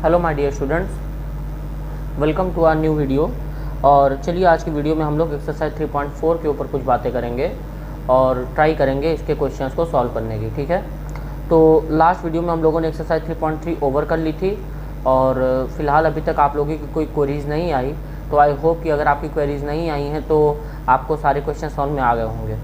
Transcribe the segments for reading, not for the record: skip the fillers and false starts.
Hello my dear students, welcome to our new video. और चलिए आज की वीडियो में हम लोग एक्सरसाइज 3.4 के ऊपर कुछ बातें करेंगे और ट्राई करेंगे इसके क्वेश्चंस को सॉल्व करने की। ठीक है, तो लास्ट वीडियो में हम लोगों ने एक्सरसाइज 3.3 ओवर कर ली थी और फ़िलहाल अभी तक आप लोगों की कोई क्वेरीज़ नहीं आई। तो आई होप कि अगर आपकी क्वेरीज़ नहीं आई हैं तो आपको सारे क्वेश्चन समझ में आ गए होंगे।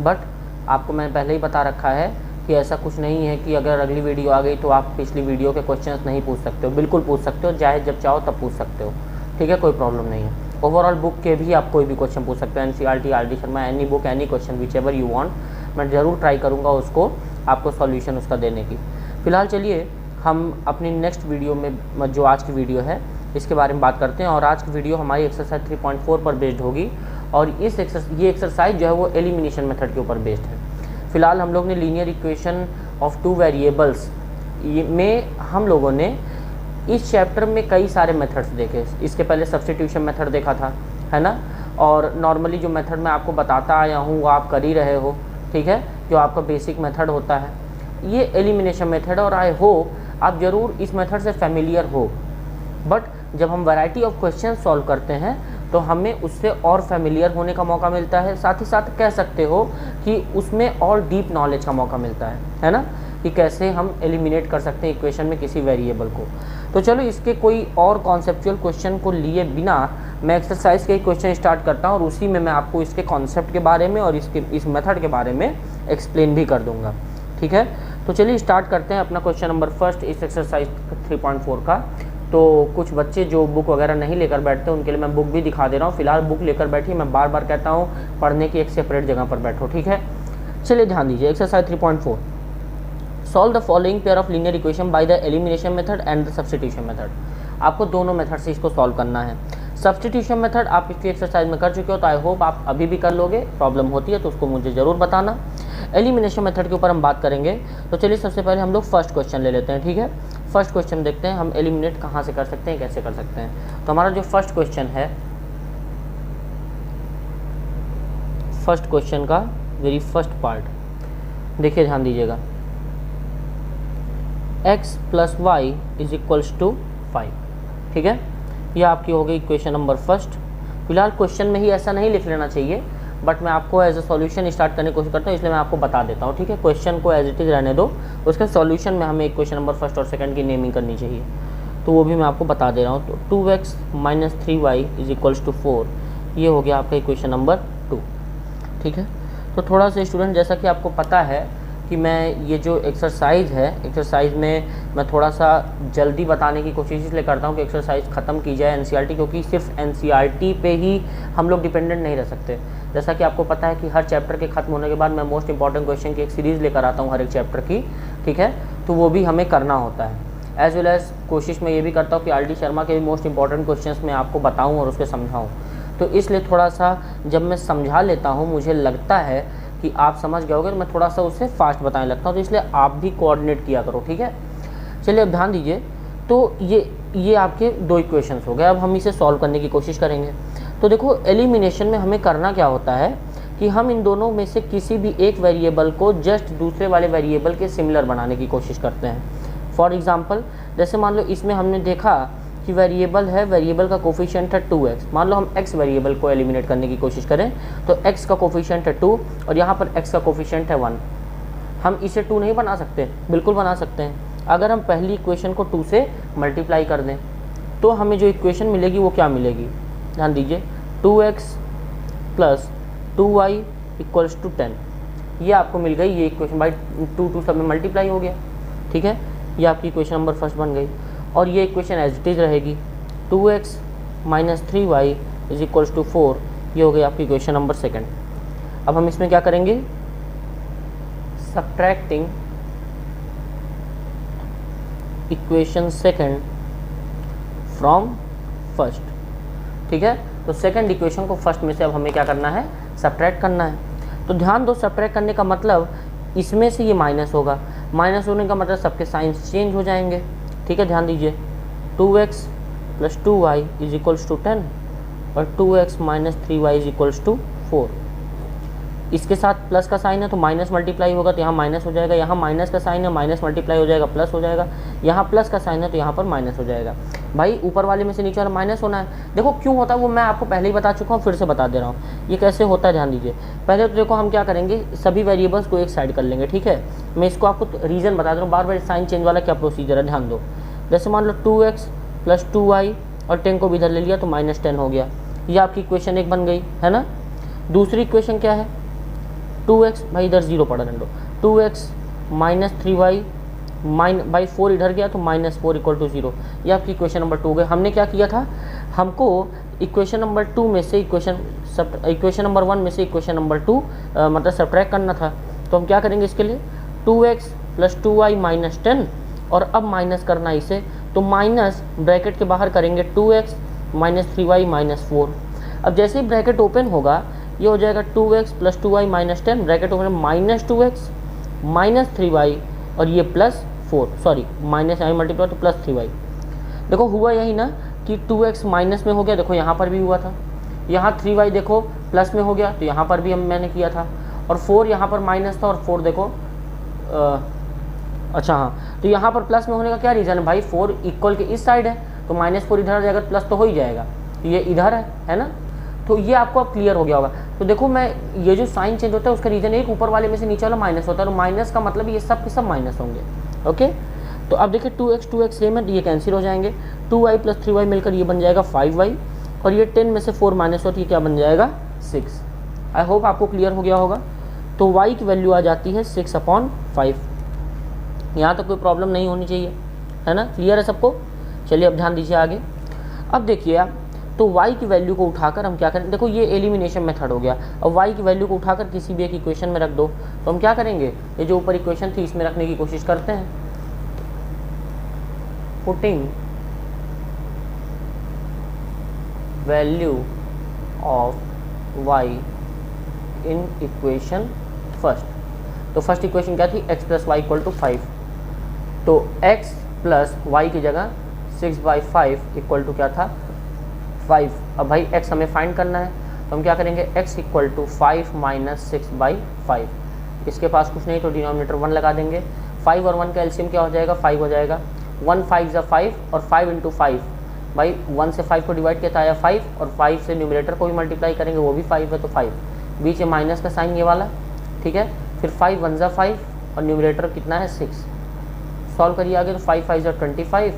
बट आपको मैंने पहले ही बता रखा है कि ऐसा कुछ नहीं है कि अगर अगली वीडियो आ गई तो आप पिछली वीडियो के क्वेश्चंस नहीं पूछ सकते हो। बिल्कुल पूछ सकते हो, चाहे जब चाहो तब पूछ सकते हो। ठीक है, कोई प्रॉब्लम नहीं है। ओवरऑल बुक के भी आप कोई भी क्वेश्चन पूछ सकते हो, NCERT, RD Sharma, any book, any question which ever you want. मैं ज़रूर ट्राई करूँगा उसको आपको सॉल्यूशन उसका देने की। फ़िलहाल चलिए हम अपनी नेक्स्ट वीडियो में जो आज की वीडियो है इसके बारे में बात करते हैं। और आज की वीडियो हमारी एक्सरसाइज 3.4 पर बेस्ड होगी और ये एक्सरसाइज जो है वो एलिमिनेशन मेथड के ऊपर बेस्ड है। फ़िलहाल हम लोग ने linear equation of two variables में हम लोगों ने इस चैप्टर में कई सारे मेथड्स देखे। इसके पहले सब्स्टिट्यूशन मेथड देखा था, है ना। और नॉर्मली जो मेथड मैं आपको बताता आया हूँ वो आप कर ही रहे हो। ठीक है, जो आपका बेसिक मेथड होता है ये एलिमिनेशन मेथड, और आई होप आप ज़रूर इस मेथड से फेमिलियर हो। बट जब हम वैरायटी ऑफ क्वेश्चन सॉल्व करते हैं तो हमें उससे और फेमिलियर होने का मौका मिलता है, साथ ही साथ कह सकते हो कि उसमें और डीप नॉलेज का मौका मिलता है ना, कि कैसे हम एलिमिनेट कर सकते हैं इक्वेशन में किसी वेरिएबल को। तो चलो इसके कोई और कॉन्सेप्चुअल क्वेश्चन को लिए बिना मैं एक्सरसाइज के क्वेश्चन स्टार्ट करता हूँ और उसी में मैं आपको इसके कॉन्सेप्ट के बारे में और इस मेथड के बारे में एक्सप्लेन भी कर दूँगा। ठीक है, तो चलिए स्टार्ट करते हैं अपना क्वेश्चन नंबर फर्स्ट इस एक्सरसाइज 3.4 का। तो कुछ बच्चे जो बुक वगैरह नहीं लेकर बैठते उनके लिए मैं बुक भी दिखा दे रहा हूँ। फिलहाल बुक लेकर बैठिए, मैं बार बार कहता हूँ पढ़ने की एक सेपरेट जगह पर बैठो। ठीक है, चलिए ध्यान दीजिए। Exercise 3.4, solve the following pair of linear equation by the elimination method and the substitution method. आपको दोनों मेथड से इसको सॉल्व करना है। सब्स्टिट्यूशन मेथड आप पिछली एक्सरसाइज में कर चुके हो तो आई होप आप अभी भी कर लोगे। प्रॉब्लम होती है तो उसको मुझे ज़रूर बताना। एलिमिनेशन मेथड के ऊपर हम बात करेंगे। तो चलिए सबसे पहले हम लोग फर्स्ट क्वेश्चन ले लेते हैं। ठीक है, फर्स्ट क्वेश्चन देखते हैं हम एलिमिनेट कहाँ से कर सकते हैं, कैसे कर सकते हैं। तो हमारा जो फर्स्ट क्वेश्चन है, फर्स्ट क्वेश्चन का वेरी फर्स्ट पार्ट देखिए, ध्यान दीजिएगा। x + y = 5। ठीक है, यह आपकी हो गई इक्वेशन नंबर फर्स्ट। फिलहाल क्वेश्चन में ही ऐसा नहीं लिख लेना चाहिए, बट मैं आपको एज ए सॉल्यूशन स्टार्ट करने की कोशिश करता हूँ, इसलिए मैं आपको बता देता हूँ। ठीक है, क्वेश्चन को एज इट इज़ रहने दो, उसके सॉल्यूशन में हमें क्वेश्चन नंबर फर्स्ट और सेकंड की नेमिंग करनी चाहिए, तो वो भी मैं आपको बता दे रहा हूँ। तो 2x - 3y = 4, ये हो गया आपका इक्वेशन नंबर 2। ठीक है, तो थोड़ा सा स्टूडेंट, जैसा कि आपको पता है कि मैं ये जो एक्सरसाइज है, एक्सरसाइज में मैं थोड़ा सा जल्दी बताने की कोशिश इसलिए करता हूँ कि एक्सरसाइज ख़त्म की जाए NCERT, क्योंकि सिर्फ NCERT पे ही हम लोग डिपेंडेंट नहीं रह सकते। जैसा कि आपको पता है कि हर चैप्टर के खत्म होने के बाद मैं मोस्ट इंपॉर्टेंट क्वेश्चन की एक सीरीज़ लेकर आता हूँ हर एक चैप्टर की। ठीक है, तो वो भी हमें करना होता है। एज वेल एज कोशिश मैं ये भी करता हूँ कि RD शर्मा के भी मोस्ट इंपॉर्टेंट क्वेश्चन मैं आपको बताऊँ और उसके समझाऊँ। तो इसलिए थोड़ा सा जब मैं समझा लेता हूँ, मुझे लगता है कि आप समझ गए होगे, तो मैं थोड़ा सा उससे फास्ट बताने लगता हूँ। तो इसलिए आप भी कोऑर्डिनेट किया करो। ठीक है, चलिए अब ध्यान दीजिए। तो ये आपके दो इक्वेशंस हो गए। अब हम इसे सॉल्व करने की कोशिश करेंगे। तो देखो, एलिमिनेशन में हमें करना क्या होता है कि हम इन दोनों में से किसी भी एक वेरिएबल को जस्ट दूसरे वाले वेरिएबल के सिमिलर बनाने की कोशिश करते हैं। फॉर एग्जांपल, जैसे मान लो इसमें हमने देखा कि वेरिएबल है, वेरिएबल का कोफिशिएंट है 2x। मान लो हम x वेरिएबल को एलिमिनेट करने की कोशिश करें तो x का कोफिशिएंट है 2 और यहाँ पर x का कोफिशिएंट है 1। हम इसे 2 नहीं बना सकते? बिल्कुल बना सकते हैं। अगर हम पहली इक्वेशन को 2 से मल्टीप्लाई कर दें तो हमें जो इक्वेशन मिलेगी वो क्या मिलेगी, ध्यान दीजिए। 2x + 2y = 10, ये आपको मिल गई। ये इक्वेशन बाई 2 सब में मल्टीप्लाई हो गया। ठीक है, ये आपकी इक्वेशन नंबर फर्स्ट बन गई। और ये इक्वेशन एज इट इज़ रहेगी। 2x - 3y = 4, ये हो गई आपकी इक्वेशन नंबर सेकंड। अब हम इसमें क्या करेंगे, subtracting equation second from first. ठीक है, तो सेकंड इक्वेशन को फर्स्ट में से अब हमें क्या करना है, सब्ट्रैक्ट करना है। तो ध्यान दो, सब्ट्रैक्ट करने का मतलब इसमें से ये माइनस होगा। माइनस होने का मतलब सबके साइंस चेंज हो जाएंगे। ठीक है, ध्यान दीजिए। 2x + 2y = 10 और 2x - 3y = 4। इसके साथ प्लस का साइन है तो माइनस मल्टीप्लाई होगा तो यहाँ माइनस हो जाएगा, यहाँ माइनस का साइन है माइनस मल्टीप्लाई हो जाएगा प्लस हो जाएगा, यहाँ प्लस का साइन है तो यहाँ पर माइनस हो जाएगा। भाई ऊपर वाले में से नीचे वाला माइनस होना है। देखो क्यों होता है वो मैं आपको पहले ही बता चुका हूँ, फिर से बता दे रहा हूँ ये कैसे होता है, ध्यान दीजिए। पहले तो देखो हम क्या करेंगे, सभी वेरिएबल्स को एक साइड कर लेंगे, ठीक है। मैं इसको आपको रीज़न बता दे रहा हूँ, बार बार साइन चेंज वाला क्या प्रोसीजर है ध्यान दो। जैसे मान लो 2x + 2y और 10 को भी इधर ले लिया तो -10 हो गया, ये आपकी इक्वेशन एक बन गई है ना। दूसरी इक्वेशन क्या है, 2x, भाई इधर 0 पड़ा रहने दो, 2x - 3y बाई 4 इधर गया तो -4 = 0, ये आपकी इक्वेशन नंबर 2 हो गई। हमने क्या किया था, हमको इक्वेशन नंबर 2 में से इक्वेशन नंबर 1 में से इक्वेशन नंबर 2 मतलब सब्ट्रैक्ट करना था। तो हम क्या करेंगे इसके लिए, 2x + 2y - 10 और अब माइनस करना इसे, तो माइनस ब्रैकेट के बाहर करेंगे 2x - 3y - 4। अब जैसे ही ब्रैकेट ओपन होगा ये हो जाएगा 2x + 2y - 10 bracket open -2x - 3y और ये +4, सॉरी माइनस आई मल्टीप्लाई तो +3y। देखो हुआ यही ना कि 2x माइनस में हो गया, देखो यहाँ पर भी हुआ था, यहाँ 3y देखो प्लस में हो गया तो यहाँ पर भी मैंने किया था, और 4 यहाँ पर माइनस था और 4 देखो अच्छा हाँ, तो यहाँ पर प्लस में होने का क्या रीज़न है भाई, 4 इक्वल के इस साइड है तो -4 इधर आ जाएगा, प्लस तो हो ही जाएगा, तो ये इधर है ना। तो ये आपको अब क्लियर हो गया होगा। तो देखो मैं ये जो साइन चेंज होता है उसका रीज़न एक ऊपर वाले में से नीचे वाला माइनस होता है, तो माइनस का मतलब ये सब के सब माइनस होंगे। ओके, तो अब देखिए 2x सेम है, ये कैंसिल हो जाएंगे, 2y + 3y मिलकर ये बन जाएगा 5y और ये 10 में से 4 माइनस हो तो ये क्या बन जाएगा 6। आई होप आपको क्लियर हो गया होगा। तो y की वैल्यू आ जाती है 6/5। यहाँ तक कोई प्रॉब्लम नहीं होनी चाहिए, है ना, क्लियर है सबको। चलिए अब ध्यान दीजिए आगे। अब देखिए आप, तो y की वैल्यू को उठाकर हम क्या करें, देखो ये एलिमिनेशन मेथड हो गया। अब y की वैल्यू को उठाकर किसी भी एक इक्वेशन में रख दो, तो हम क्या करेंगे, ये जो ऊपर इक्वेशन थी इसमें रखने की कोशिश करते हैं। Putting value of y in equation first. तो फर्स्ट इक्वेशन क्या थी, x + y = 5, तो x + y की जगह 6/5 = क्या था 5। अब भाई x हमें फाइंड करना है तो हम क्या करेंगे, x = 5 - 6/5। इसके पास कुछ नहीं तो डिनोमिनेटर 1 लगा देंगे। 5 और 1 का एलसीएम क्या हो जाएगा, 5 हो जाएगा। 1 5 × 5 और 5 × 5, भाई 1 से 5 को डिवाइड किया था आया 5 और 5 से न्यूमरेटर को भी मल्टीप्लाई करेंगे वो भी 5 है तो 5, बीच में माइनस का साइन ये वाला, ठीक है। फिर 5 1 × 5 और न्यूमरेटर कितना है 6। सॉल्व करिए आगे तो 5 5 × 25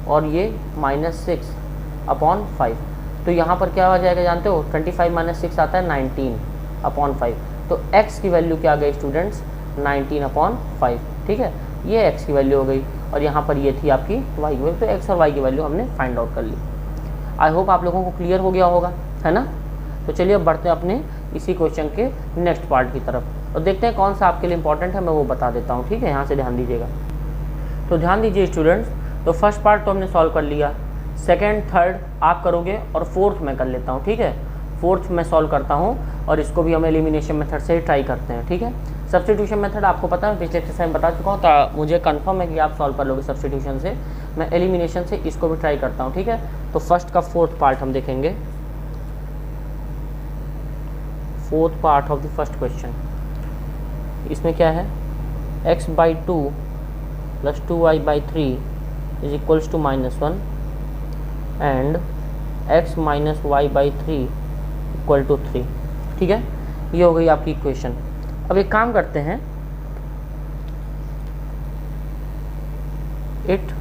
और ये -6/5। तो यहाँ पर क्या आ जाएगा जानते हो, 25 - 6 आता है 19/5। तो x की वैल्यू क्या आ गई स्टूडेंट्स, 19/5, ठीक है। ये x की वैल्यू हो गई और यहाँ पर ये थी आपकी y की वैल्यू। तो x और y की वैल्यू हमने फाइंड आउट कर ली। आई होप आप लोगों को क्लियर हो गया होगा, है ना। तो चलिए अब बढ़ते हैं अपने इसी क्वेश्चन के नेक्स्ट पार्ट की तरफ और देखते हैं कौन सा आपके लिए इंपॉर्टेंट है, मैं वो बता देता हूँ, ठीक है। यहाँ से ध्यान दीजिएगा। तो ध्यान दीजिए स्टूडेंट्स, तो फर्स्ट पार्ट तो हमने सॉल्व कर लिया, सेकंड थर्ड आप करोगे और फोर्थ मैं कर लेता हूँ, ठीक है। फोर्थ मैं सॉल्व करता हूँ और इसको भी हम एलिमिनेशन मेथड से ट्राई करते हैं, ठीक है। सब्स्टिट्यूशन मेथड आपको पता है, पिछले एक्सरसाइज में बता चुका हूँ, तो मुझे कंफर्म है कि आप सॉल्व कर लोगे सब्स्टिट्यूशन से। मैं एलिमिनेशन से इसको भी ट्राई करता हूँ, ठीक है। तो फर्स्ट का फोर्थ पार्ट हम देखेंगे, fourth part of the first question. इसमें क्या है, x/2 + 2y/3 = -1 and x - y/3 = 3, ठीक है। ये हो गई आपकी इक्वेशन। अब एक काम करते हैं, it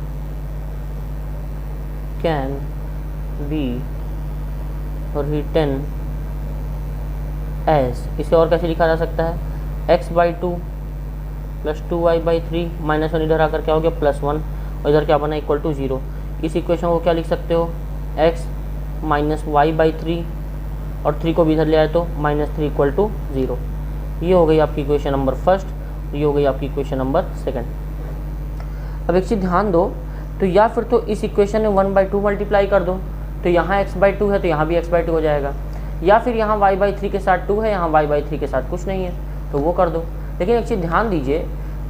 can be written as, इसे और कैसे लिखा जा सकता है, x/2 + 2y/3 -1 इधर आकर क्या हो गया +1 और इधर क्या बना =0। इस इक्वेशन को क्या लिख सकते हो, x - y/3 और 3 को भी इधर ले आए तो -3 = 0। ये हो गई आपकी इक्वेशन नंबर फर्स्ट, ये हो गई आपकी इक्वेशन नंबर सेकंड। अब एक चीज़ ध्यान दो, तो या फिर तो इस इक्वेशन में 1/2 मल्टीप्लाई कर दो, तो यहाँ x/2 है तो यहाँ भी x/2 हो जाएगा, या फिर यहाँ y/3 के साथ 2 है, यहाँ y/3 के साथ कुछ नहीं है तो वो कर दो। लेकिन एक चीज़ ध्यान दीजिए,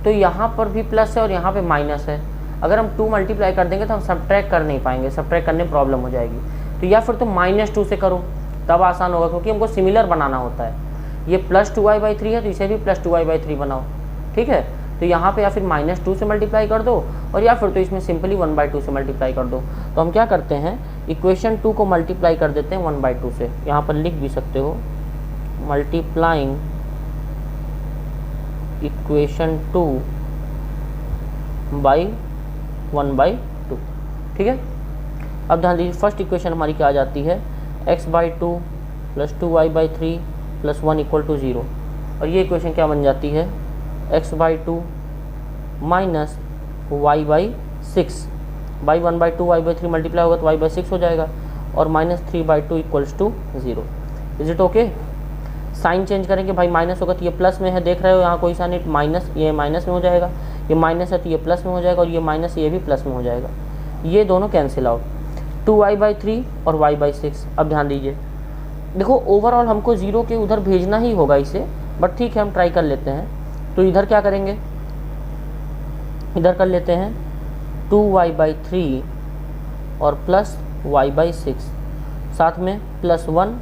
तो यहाँ पर भी प्लस है और यहाँ पे माइनस है, अगर हम 2 मल्टीप्लाई कर देंगे तो हम सब्ट्रैक्ट कर नहीं पाएंगे, सब्ट्रैक्ट करने में प्रॉब्लम हो जाएगी। तो या फिर तो -2 से करो तब आसान होगा, क्योंकि हमको सिमिलर बनाना होता है। ये +2y/3 है तो इसे भी +2y/3 बनाओ, ठीक है। तो यहाँ पे या फिर -2 से मल्टीप्लाई कर दो और या फिर तो इसमें सिंपली 1/2 से मल्टीप्लाई कर दो। तो हम क्या करते हैं, इक्वेशन 2 को मल्टीप्लाई कर देते हैं 1/2 से। यहाँ पर लिख भी सकते हो मल्टीप्लाइंग इक्वेशन 2 बाई 1/2, ठीक है। अब ध्यान दीजिए फर्स्ट इक्वेशन हमारी क्या आ जाती है, x/2 + 2y/3 + 1 = 0। और ये इक्वेशन क्या बन जाती है, x/2 minus y/6 by 1/2 y/3 multiply होगा तो y/6 हो जाएगा और -3/2 = 0। Is it okay. Sign change करेंगे भाई, माइनस होगा तो ये प्लस में है, देख रहे हो यहाँ कोई सा नहीं, माइनस, ये माइनस में हो जाएगा, ये माइनस है तो ये प्लस में हो जाएगा और ये माइनस ये भी प्लस में हो जाएगा, ये दोनों कैंसिल आउट। 2y/3 और y/6। अब ध्यान दीजिए, देखो ओवरऑल हमको 0 के उधर भेजना ही होगा इसे, बट ठीक है हम ट्राई कर लेते हैं। तो इधर क्या करेंगे, इधर कर लेते हैं 2y/3 और प्लस y/6, साथ में +1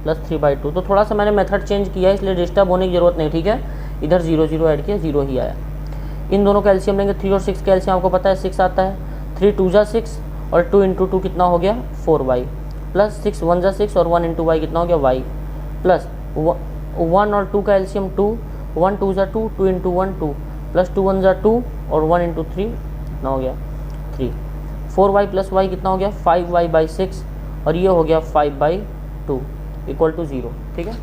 + 3/2। तो थोड़ा सा मैंने मेथड चेंज किया है इसलिए डिस्टर्ब होने की ज़रूरत नहीं, ठीक है। इधर 0 0 ऐड किया, 0 ही आया। इन दोनों का एलसीएम लेंगे, 3 और 6 का एलसीएम आपको पता है 6 आता है। 3 2 = 6 और 2 × 2 कितना हो गया 4y, प्लस 6 1 = 6 और 1 × y कितना हो गया y, प्लस 1 और 2 का एलसीएम 2, 1 2 = 2, 2 × 1 2, प्लस 2 1 = 2 और 1 × 3 कितना हो गया 3, 4y + y कितना हो गया 5y/6 और ये हो गया 5/2 = 0, ठीक है।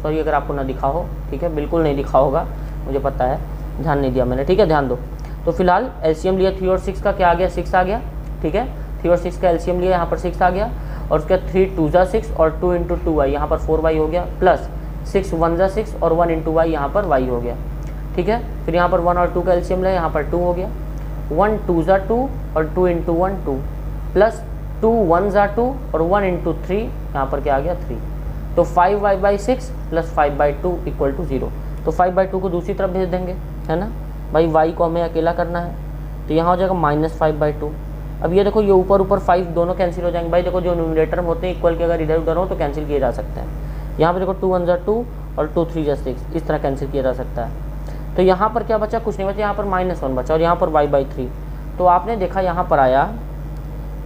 सॉरी अगर आपको ना दिखा हो, ठीक है, बिल्कुल नहीं दिखा होगा, मुझे पता है, ध्यान नहीं दिया मैंने, ठीक है, ध्यान दो। तो फिलहाल एलसीएम लिया 3 और 6 का, क्या आ गया 6 आ गया, ठीक है। 3 और 6 का एलसीएम लिया, यहाँ पर 6 आ गया और उसके 3 2 = 6 और 2 × 2y यहाँ पर 4y हो गया, प्लस 6 1 = 6 और 1 × y यहाँ पर y हो गया, ठीक है। फिर यहाँ पर 1 और 2 का एलसीएम लिया, यहाँ पर 2 हो गया, 1 2 = 2 और 2 × 1 2, प्लस 2 1 = 2 और 1 × 3 यहाँ पर क्या आ गया 3। तो 5y/6 + 5/2 = 0। तो 5/2 को दूसरी तरफ भेज देंगे, है ना भाई, y को हमें अकेला करना है, तो यहाँ हो जाएगा -5/2। अब ये देखो ये ऊपर ऊपर 5 दोनों कैंसिल हो जाएंगे भाई, देखो जो न्यूमरेटर में होते हैं इक्वल के अगर इधर उधर हो तो कैंसिल किए जा सकते हैं। यहाँ पे देखो 2 1 = 2 और 2 3 = 6, इस तरह कैंसिल किया जा सकता है। तो यहाँ पर क्या बचा, कुछ नहीं बचा, यहाँ पर -1 बचा और यहाँ पर y/3। तो आपने देखा यहाँ पर आया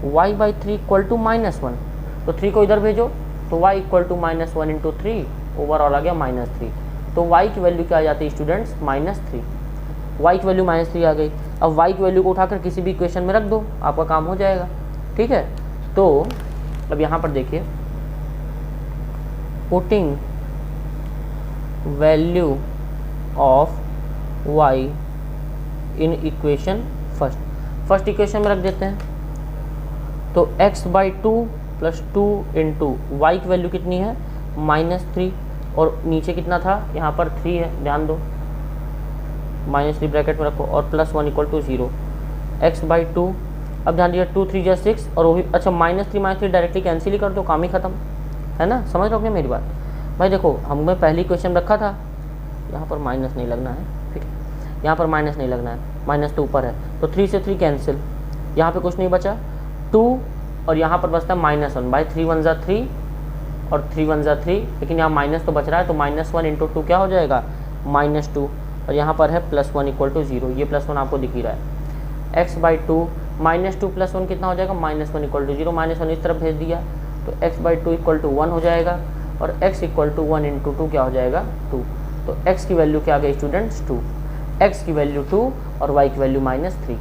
y/3 = -1, तो 3 को इधर भेजो तो y = -1 × 3, ओवरऑल आ गया -3। तो y की वैल्यू क्या आ जाती है स्टूडेंट्स, -3। y की वैल्यू -3 आ गई। अब y की वैल्यू को उठाकर किसी भी इक्वेशन में रख दो, आपका काम हो जाएगा, ठीक है। तो अब यहाँ पर देखिए, putting value of y in equation first equation में रख देते हैं। तो x/2 + 2 × y की वैल्यू कितनी है -3 और नीचे कितना था यहाँ पर 3 है, ध्यान दो, -3 ब्रैकेट में रखो और +1 = 0, x/2। अब ध्यान दीजिए 2 3 = 6 और वो भी, अच्छा -3 डायरेक्टली कैंसिल ही कर दो, काम ही खत्म, है ना, समझ रहे हो मेरी बात भाई। देखो हमने पहली क्वेश्चन रखा था, यहाँ पर माइनस नहीं लगना है, ठीक है, यहाँ पर माइनस नहीं लगना है, माइनस तो ऊपर है, तो 3 से 3 कैंसिल, यहाँ पे कुछ नहीं बचा 2 और यहाँ पर बचता है -1 भाई, 3 1 = 3 और 3 1 = 3, लेकिन यहाँ माइनस तो बच रहा है, तो -1 × 2 क्या हो जाएगा -2 और यहाँ पर है +1 = 0, ये +1 आपको दिख ही रहा है। x/2 -2 + 1 कितना हो जाएगा -1 = 0, -1 इस तरफ भेज दिया तो x/2 = 1 हो जाएगा और x = 1 × 2 क्या हो जाएगा 2। तो x की वैल्यू क्या आ गई स्टूडेंट्स 2, x की वैल्यू 2 और y की वैल्यू -3।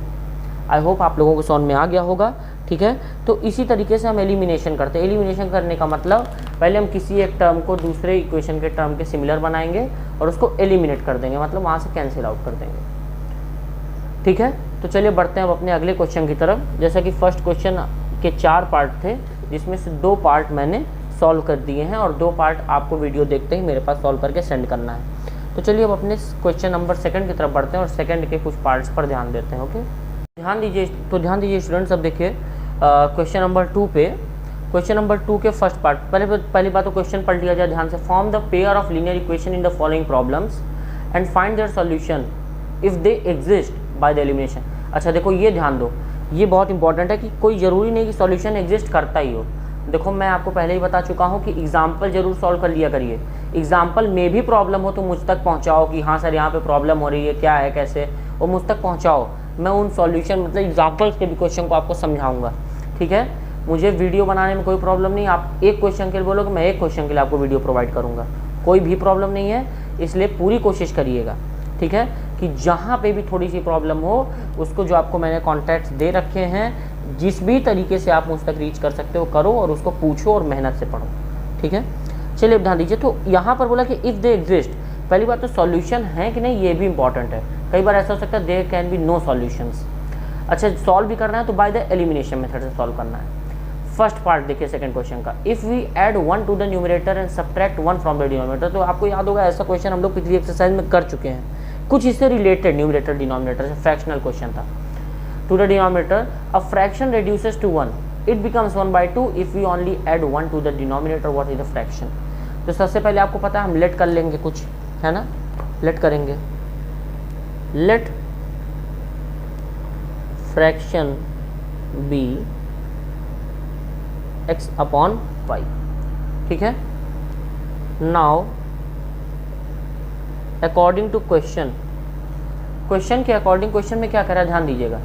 आई होप आप लोगों को समझ में आ गया होगा, ठीक है। तो इसी तरीके से हम एलिमिनेशन करते हैं। एलिमिनेशन करने का मतलब पहले हम किसी एक टर्म को दूसरे इक्वेशन के टर्म के सिमिलर बनाएंगे और उसको एलिमिनेट कर देंगे, मतलब वहाँ से कैंसिल आउट कर देंगे, ठीक है। तो चलिए बढ़ते हैं अब अपने अगले क्वेश्चन की तरफ। जैसा कि फर्स्ट क्वेश्चन के 4 पार्ट थे, जिसमें से 2 पार्ट मैंने सॉल्व कर दिए हैं और 2 पार्ट आपको वीडियो देखते ही मेरे पास सॉल्व करके सेंड करना है। तो चलिए अब अपने क्वेश्चन नंबर 2 की तरफ बढ़ते हैं और सेकंड के कुछ पार्ट्स पर ध्यान देते हैं। ओके, ध्यान दीजिए स्टूडेंट्स। अब देखिए क्वेश्चन नंबर 2 पे, क्वेश्चन नंबर 2 के फर्स्ट पार्ट, पहली बात तो क्वेश्चन पढ़ लिया जाए ध्यान से। Form the pair of linear equation in the following problems and find their solution if they exist bye the elimination. अच्छा देखो ये ध्यान दो, ये बहुत इंपॉर्टेंट है कि कोई ज़रूरी नहीं कि सॉल्यूशन एग्जिस्ट करता ही हो, देखो मैं आपको पहले ही बता चुका हूँ कि एग्जाम्पल जरूर सॉल्व कर लिया करिए। एग्जाम्पल में भी प्रॉब्लम हो तो मुझ तक पहुँचाओ कि हाँ सर यहाँ पे प्रॉब्लम हो रही है, क्या है कैसे, वो मुझ तक पहुँचाओ। मैं उन सॉल्यूशन मतलब एग्जाम्पल्स के भी क्वेश्चन को आपको समझाऊंगा, ठीक है। मुझे वीडियो बनाने में कोई प्रॉब्लम नहीं, आप एक क्वेश्चन के लिए बोलोगे मैं एक क्वेश्चन के लिए आपको वीडियो प्रोवाइड करूँगा, कोई भी प्रॉब्लम नहीं है। इसलिए पूरी कोशिश करिएगा, ठीक है, कि जहाँ पे भी थोड़ी सी प्रॉब्लम हो उसको जो आपको मैंने कॉन्टैक्ट्स दे रखे हैं जिस भी तरीके से आप मुझ तक रीच कर सकते हो करो और उसको पूछो और मेहनत से पढ़ो, ठीक है। चलिए ध्यान दीजिए, तो यहाँ पर बोला कि इफ़ दे एग्जिस्ट, पहली बात तो सॉल्यूशन है कि नहीं ये भी इंपॉर्टेंट है। कई बार ऐसा हो सकता है there can be no solutions. अच्छा, सॉल्व भी करना है तो बाय द एलिमिनेशन मेथड से सॉल्व करना है। फर्स्ट पार्ट देखिए सेकंड क्वेश्चन का, if we add 1 to the numerator and subtract 1 from the denominator. तो आपको याद होगा ऐसा क्वेश्चन हम लोग पिछली एक्सरसाइज में कर चुके हैं, कुछ इससे रिलेटेड न्यूमरेटर डिनोमिनेटर से फ्रैक्शनल क्वेश्चन था। To the denominator a fraction reduces to 1, it becomes 1/2 if we only add 1 to the denominator, what is the fraction। तो सबसे पहले आपको पता है हम लेट कर लेंगे कुछ, है ना, लेट करेंगे, let fraction be x upon y, ठीक है। Now according to question, question के अकॉर्डिंग, क्वेश्चन में क्या कह रहा है ध्यान दीजिएगा।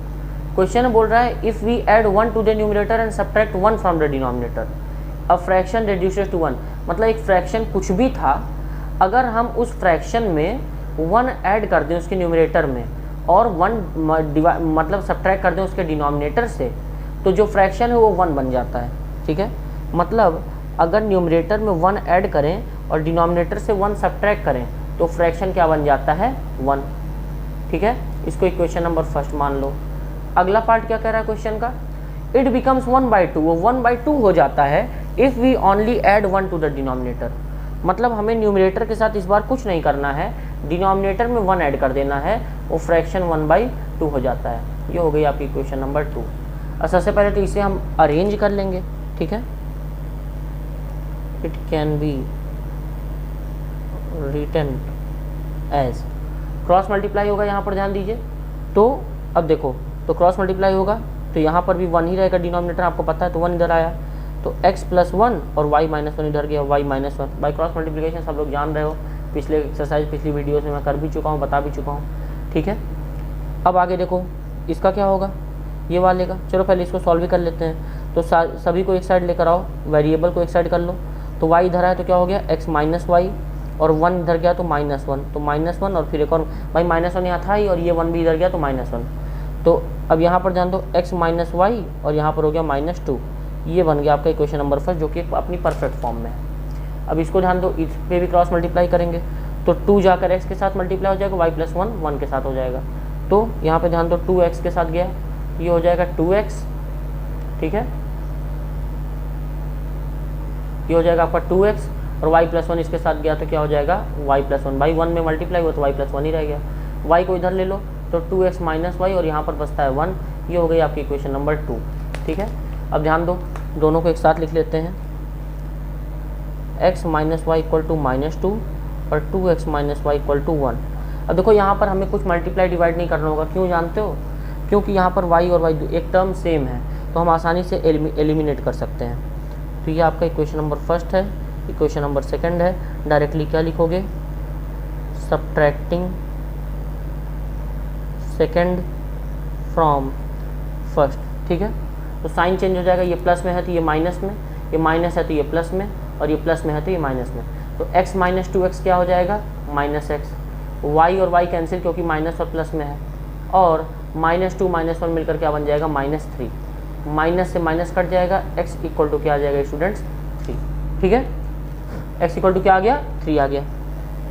क्वेश्चन बोल रहा है if we add 1 to the numerator and subtract 1 from the denominator a fraction reduces to 1। मतलब एक फ्रैक्शन कुछ भी था, अगर हम उस फ्रैक्शन में 1 ऐड कर दें उसके न्यूमरेटर में और 1 मतलब सब्ट्रैक्ट कर दें उसके डिनोमिनेटर से, तो जो फ्रैक्शन है वो 1 बन जाता है, ठीक है। मतलब अगर न्यूमरेटर में 1 ऐड करें और डिनोमिनेटर से 1 सब्ट्रैक्ट करें तो फ्रैक्शन क्या बन जाता है 1, ठीक है। इसको इक्वेशन नंबर फर्स्ट मान लो। अगला पार्ट क्या कह रहा है क्वेश्चन का, इट बिकम्स 1/2, वो 1/2 हो जाता है if we only add 1 to the denominator. मतलब हमें न्यूमरेटर के साथ इस बार कुछ नहीं करना है, डिनोमिनेटर में 1 ऐड कर देना है, वो फ्रैक्शन 1/2 हो जाता है। ये हो गई आपकी क्वेश्चन नंबर 2। और सबसे पहले तो इसे हम अरेंज कर लेंगे, ठीक है। It can be written as, cross multiply होगा यहाँ पर ध्यान दीजिए। तो अब देखो, तो क्रॉस मल्टीप्लाई होगा तो यहाँ पर भी 1 ही रहेगा डिनोमिनेटर, आपको पता है, तो 1 इधर आया, तो x + 1 और y - 1 इधर गया, y - 1 बाई क्रॉस मल्टीप्लिकेशन सब लोग जान रहे हो, पिछले एक्सरसाइज पिछली वीडियोस में मैं कर भी चुका हूँ, बता भी चुका हूँ, ठीक है। अब आगे देखो इसका क्या होगा, ये वाले का। चलो पहले इसको सॉल्व भी कर लेते हैं। तो सभी को एक साइड लेकर आओ, वेरिएबल को एक साइड कर लो। तो y इधर आया तो क्या हो गया x - y और 1 इधर गया तो -1, तो -1 और फिर एक और भाई -1 यहाँ था ही और ये 1 भी इधर गया तो -1। तो अब यहाँ पर जान दो x - y और यहाँ पर हो गया -2, ये बन गया आपका इक्वेशन नंबर फर्स्ट जो कि अपनी परफेक्ट फॉर्म में है। अब इसको ध्यान दो, इस पे भी क्रॉस मल्टीप्लाई करेंगे तो 2 जाकर x के साथ मल्टीप्लाई हो जाएगा, y + 1 1 के साथ हो जाएगा। तो यहाँ पे ध्यान दो 2x के साथ गया, ये हो जाएगा 2x, ठीक है, ये हो जाएगा आपका 2x और y + 1 इसके साथ गया तो क्या हो जाएगा y + 1, भाई 1 में मल्टीप्लाई हुआ तो y + 1 ही रह गया। y को इधर ले लो तो 2x - y और यहाँ पर बचता है 1, ये हो गई आपकी इक्वेशन नंबर 2, ठीक है। अब ध्यान दो, दोनों को एक साथ लिख लेते हैं, x - y = -2 और 2x - y = 1। अब देखो यहाँ पर हमें कुछ मल्टीप्लाई डिवाइड नहीं करना होगा, क्यों जानते हो, क्योंकि यहाँ पर y और y एक टर्म सेम है तो हम आसानी से एलिमिनेट कर सकते हैं। तो ये आपका इक्वेशन नंबर फर्स्ट है। इक्वेशन नंबर सेकंड है, डायरेक्टली क्या लिखोगे, सब्ट्रैक्टिंग सेकंड फ्रॉम फर्स्ट, ठीक है। तो साइन चेंज हो जाएगा, ये प्लस में है तो ये माइनस में, ये माइनस है तो ये प्लस में और ये प्लस में है तो ये माइनस में। तो x - 2x क्या हो जाएगा -x, y और y कैंसिल क्योंकि माइनस और प्लस में है, और -2 - 1 मिलकर क्या बन जाएगा -3, माइनस से माइनस कट जाएगा, x = क्या आ जाएगा स्टूडेंट्स 3, ठीक है। x = क्या आ गया 3 आ गया,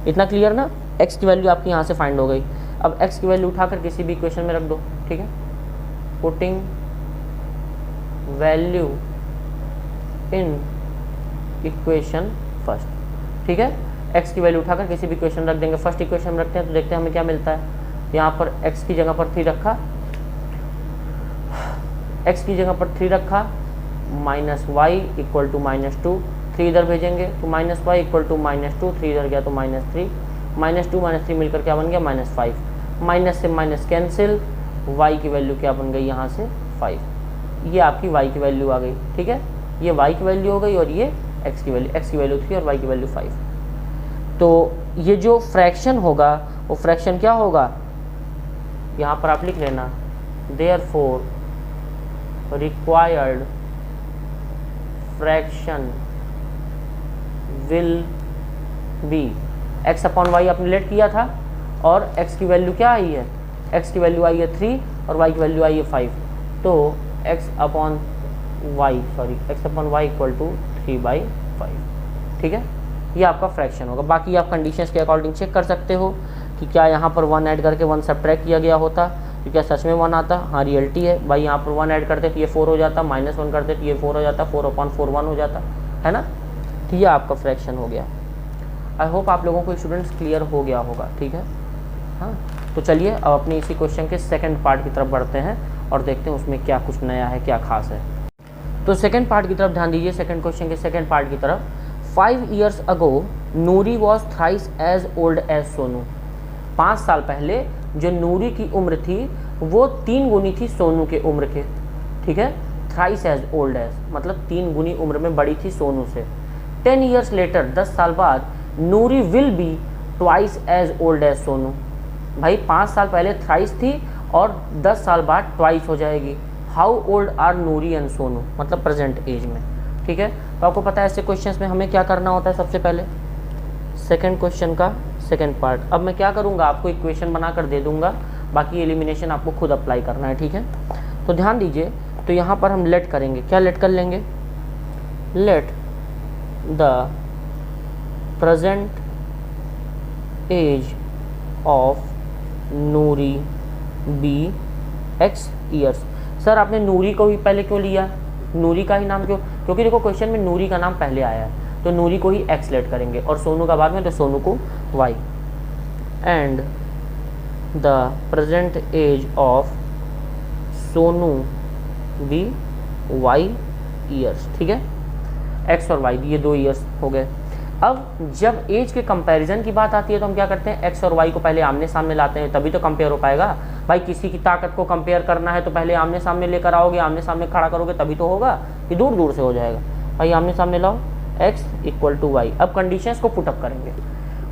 इतना क्लियर ना। x की वैल्यू आपकी यहाँ से फाइंड हो गई। अब x की वैल्यू उठाकर किसी भी इक्वेशन में रख दो, ठीक है। Putting value in equation first, ठीक है। x की वैल्यू उठाकर किसी भी इक्वेशन रख देंगे, फर्स्ट इक्वेशन में रखते हैं तो देखते हैं हमें क्या मिलता है। यहाँ पर x की जगह पर 3 रखा, x की जगह पर 3 रखा, -y = -2, 3 इधर भेजेंगे तो -y = -2, 3 इधर गया तो -3, -2 - 3 मिलकर क्या बन गया -5, माइनस से माइनस कैंसिल, y की वैल्यू क्या बन गई यहाँ से 5, ये आपकी y की वैल्यू आ गई, ठीक है। ये y की वैल्यू हो गई और ये x की वैल्यू 3 और y की वैल्यू 5। तो ये जो फ्रैक्शन होगा वो फ्रैक्शन क्या होगा, यहाँ पर आप लिख लेना, therefore required fraction will be x upon y आपने लेट किया था और x की वैल्यू क्या आई है, x की वैल्यू आई है 3 और y की वैल्यू आई है 5, तो x upon y equal to 3/5। ठीक है, ये आपका फ्रैक्शन होगा। बाकी आप कंडीशंस के अकॉर्डिंग चेक कर सकते हो कि क्या यहाँ पर 1 ऐड करके 1 सब्ट्रैक्ट किया गया होता तो क्या सच में 1 आता। हाँ रियलिटी है भाई, यहाँ पर 1 ऐड करते तो ये 4 हो जाता, -1 करते तो ये 4 हो जाता, 4/4 1 हो जाता है ना। तो ये आपका फ्रैक्शन हो गया। आई होप आप लोगों को स्टूडेंट्स क्लियर हो गया होगा। ठीक है, हाँ तो चलिए अब अपने इसी क्वेश्चन के सेकंड पार्ट की तरफ बढ़ते हैं और देखते हैं उसमें क्या कुछ नया है, क्या खास है। तो सेकंड पार्ट की तरफ ध्यान दीजिए, सेकंड क्वेश्चन के सेकंड पार्ट की तरफ। 5 years ago Noori was thrice as old as Sonu. 5 साल पहले जो नूरी की उम्र थी वो 3 गुनी थी सोनू के उम्र के। ठीक है, थ्राइस एज ओल्ड एज मतलब 3 गुनी उम्र में बड़ी थी सोनू से। 10 years later 10 साल बाद Noori will be twice as old as Sonu. भाई 5 साल पहले थ्राइस थी और 10 साल बाद ट्वाइस हो जाएगी। How old are Noori and Sonu मतलब प्रेजेंट एज में। ठीक है, तो आपको पता है ऐसे क्वेश्चंस में हमें क्या करना होता है। सबसे पहले सेकंड क्वेश्चन का सेकंड पार्ट। अब मैं क्या करूँगा, आपको इक्वेशन बना कर दे दूंगा, बाकी एलिमिनेशन आपको खुद अप्लाई करना है। ठीक है, तो ध्यान दीजिए, तो यहाँ पर हम लेट करेंगे, क्या लेट कर लेंगे, let the present age of Noori be x years. Sir आपने नूरी को ही पहले क्यों लिया, नूरी का ही नाम क्यों, क्योंकि देखो क्वेश्चन में नूरी का नाम पहले आया है तो नूरी को ही x लेट करेंगे और सोनू का बाद में, तो सोनू को y। And the present age of Sonu be y years. ठीक है, x और y ये 2 ईयर्स हो गए। अब जब एज के कंपैरिजन की बात आती है तो हम क्या करते हैं, x और y को पहले आमने सामने लाते हैं, तभी तो कंपेयर हो पाएगा। भाई किसी की ताकत को कंपेयर करना है तो पहले आमने सामने लेकर आओगे, आमने सामने खड़ा करोगे तभी तो होगा, ये दूर दूर से हो जाएगा। भाई आमने सामने लाओ, x इक्वल टू वाई। अब कंडीशंस को पुटअप करेंगे।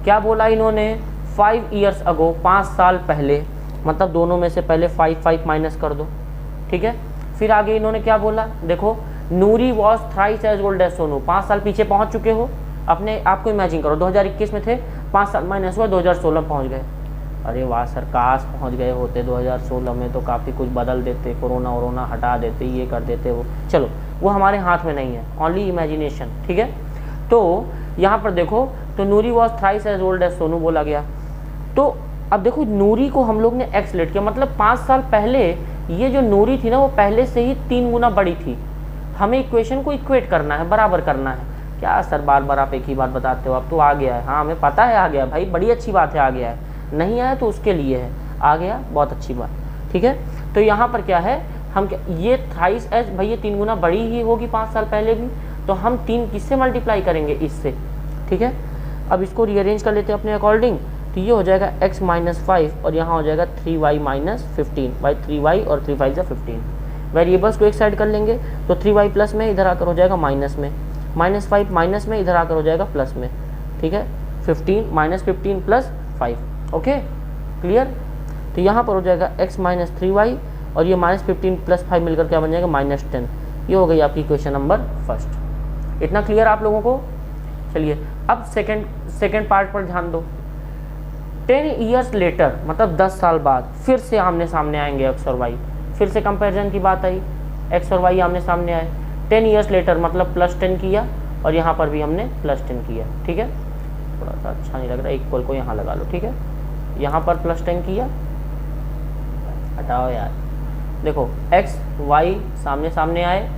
क्या बोला इन्होंने, 5 years अगो 5 साल पहले, मतलब दोनों में से पहले 5 माइनस कर दो। ठीक है, फिर आगे इन्होंने क्या बोला, देखो Noori was thrice as old as Sonu. 5 साल पीछे पहुंच चुके हो, अपने आपको इमेजिन करो 2021 में थे, 5 साल माइनस हुआ 2016 में पहुँच गए। अरे वाह सर, काश पहुंच गए होते 2016 में तो काफ़ी कुछ बदल देते, कोरोना वोरोना हटा देते, ये कर देते वो। चलो वो हमारे हाथ में नहीं है, ओनली इमेजिनेशन। ठीक है, तो यहाँ पर देखो, तो Noori was thrice as old as Sonu बोला गया। तो अब देखो नूरी को हम लोग ने एक्स लेट किया, मतलब 5 साल पहले ये जो नूरी थी ना वो पहले से ही 3 गुना बड़ी थी। हमें इक्वेशन को इक्वेट करना है, बराबर करना है। क्या सर बार बार आप एक ही बात बताते हो, अब तो आ गया है। हाँ हमें पता है आ गया भाई, बड़ी अच्छी बात है आ गया है, नहीं आया तो उसके लिए है, आ गया बहुत अच्छी बात। ठीक है, तो यहाँ पर क्या है, हम क्या, ये थ्राइस एज भाई ये 3 गुना बड़ी ही होगी 5 साल पहले भी, तो हम 3 किससे मल्टीप्लाई करेंगे, इससे। ठीक है, अब इसको रीअरेंज कर लेते हैं अपने अकॉर्डिंग, तो ये हो जाएगा x - 5 और यहाँ हो जाएगा 3y - 15। भाई 3y और 3 5 15। वेरिएबल्स को एक साइड कर लेंगे तो 3y प्लस में इधर आकर हो जाएगा माइनस में, -5 माइनस में इधर आकर हो जाएगा प्लस में। ठीक है, 15 -15 + 5। ओके क्लियर, तो यहाँ पर हो जाएगा x - 3y और ये -15 + 5 मिलकर क्या बन जाएगा -10। ये हो गई आपकी क्वेश्चन नंबर फर्स्ट। इतना क्लियर आप लोगों को। चलिए अब सेकंड पार्ट पर ध्यान दो। 10 years लेटर मतलब 10 साल बाद फिर से आमने सामने आएंगे x और y, फिर से कंपैरिजन की बात आई, x और y आमने सामने आए। 10 years लेटर मतलब +10 किया और यहाँ पर भी हमने +10 किया। ठीक है, थोड़ा सा अच्छा नहीं लग रहा, इक्वल को यहाँ लगा लो। ठीक है, यहाँ पर +10 किया, हटाओ यार, देखो x y सामने सामने आए